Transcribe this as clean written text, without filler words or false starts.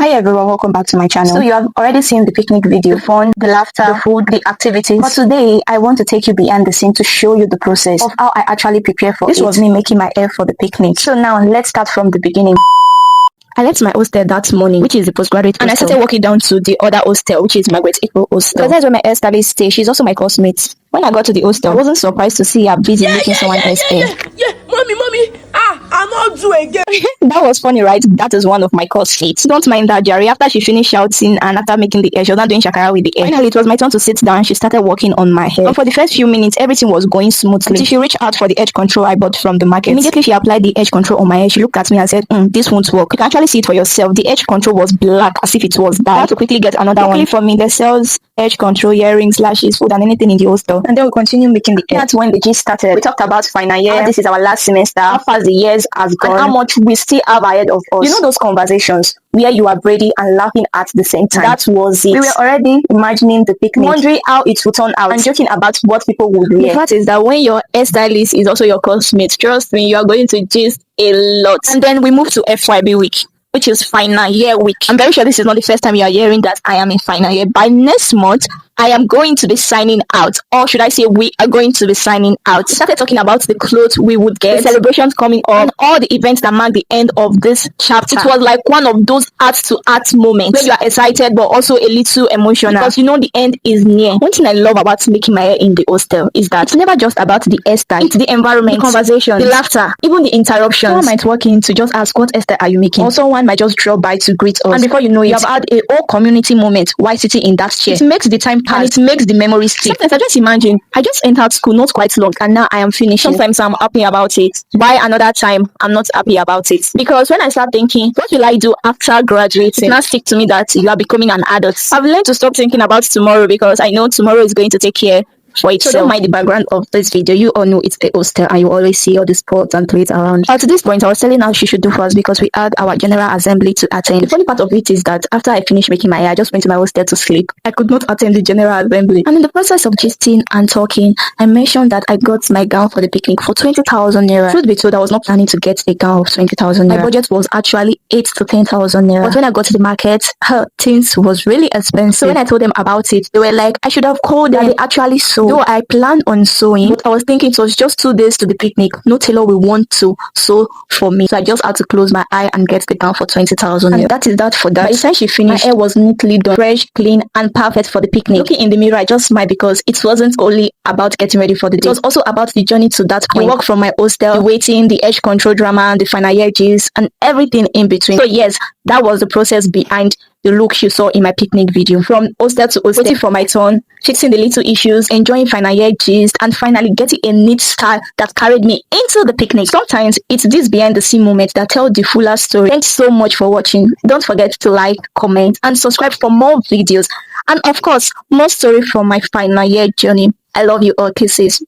Hi everyone, welcome back to my channel. So you have already seen the picnic video, the fun, the laughter, the food, the activities. But today, I want to take you behind the scene to show you the process of how I actually prepare for it. This was me making my hair for the picnic. So now, let's start from the beginning. I left my hostel that morning, which is the postgraduate hostel, and I started walking down to the other hostel, which is Margaret Equal Hostel. Because that's where my hairstylist stays. She's also my coursemate. When I got to the hostel, I wasn't surprised to see her busy making someone else's hair. Mommy, I'm not doing again. That was funny, right? That is one of my course-mates. Don't mind that, Jerry. After she finished shouting and after making the hair, she was not doing shakara with the hair. Finally, it was my turn to sit down. She started working on my hair. And for the first few minutes, everything was going smoothly. Until she reached out for the edge control I bought from the market. Immediately, she applied the edge control on my hair. She looked at me and said, this won't work. You can actually see it for yourself. The edge control was black, as if it was dark. I had to quickly get another one. For me, they sells edge control, earrings, lashes, food, and anything in the hostel. And then we continue making the hair. That's when the gist started. We talked about final year. This is our last semester. How fast the years has gone. And how much we still have ahead of us. You know those conversations where you are ready and laughing at the same time? That was it. We were already imagining the picnic, wondering how it would turn out, and joking about what people would wear. The fact is that when your hairstylist is also your coursemate, trust me, you are going to gist a lot. And then we moved to FYB week, which is final year week. I'm very sure this is not the first time you are hearing that I am in final year. By next month, I am going to be signing out, or should I say we are going to be signing out. We started talking about the clothes we would get, the celebrations coming up, and all the events that mark the end of this chapter. It was like one of those art-to-art moments where you are excited but also a little emotional because you know the end is near. One thing I love about making my hair in the hostel is that it's never just about the hairstyle. It's the environment, the conversation, the laughter, even the interruptions. Someone might walk in to just ask, what hairstyle are you making? Or someone might just drop by to greet us. And before you know it, you have had a whole community moment while sitting in that chair. It makes the time pass and it makes the memories stick. Sometimes I just imagine, I just entered school not quite long and now I am finishing. Sometimes I'm happy about it. By another time, I'm not happy about it. Because when I start thinking, what will I do after graduating? It now stick to me that you are becoming an adult. I've learned to stop thinking about tomorrow because I know tomorrow is going to take care for itself. So don't mind the background of this video. You all know it's a hostel and you always see all the sports and plates around. At this point, I was telling her she should do first because we had our general assembly to attend. The funny part of it is that after I finished making my hair, I just went to my hostel to sleep. I could not attend the general assembly. And in the process of gisting and talking, I mentioned that I got my gown for the picnic for 20,000 naira. Truth be told, I was not planning to get a gown of 20,000 naira. My budget was actually 8 to 10,000 naira. But when I got to the market, things was really expensive. So when I told them about it, they were like, I should have called them. They actually sold. Though I planned on sewing, but I was thinking it was just 2 days to the picnic. No tailor will want to sew for me. So I just had to close my eye and get the gown for 20,000. And that is that for that. By the time she finished, my hair was neatly done, fresh, clean, and perfect for the picnic. Looking in the mirror, I just smiled because it wasn't only about getting ready for the day. It was also about the journey to that point. You walk from my hostel, the waiting, the edge control drama, the final year gist, and everything in between. So yes, that was the process behind the look you saw in my picnic video. From hostel to hostel, waiting for my turn, fixing the little issues, enjoying final year gist, and finally getting a neat style that carried me into the picnic. Sometimes it's this behind the scene moment that tell the fuller story. Thanks so much for watching. Don't forget to like, comment, and subscribe for more videos. And of course, more story from my final year journey. I love you all. Kisses.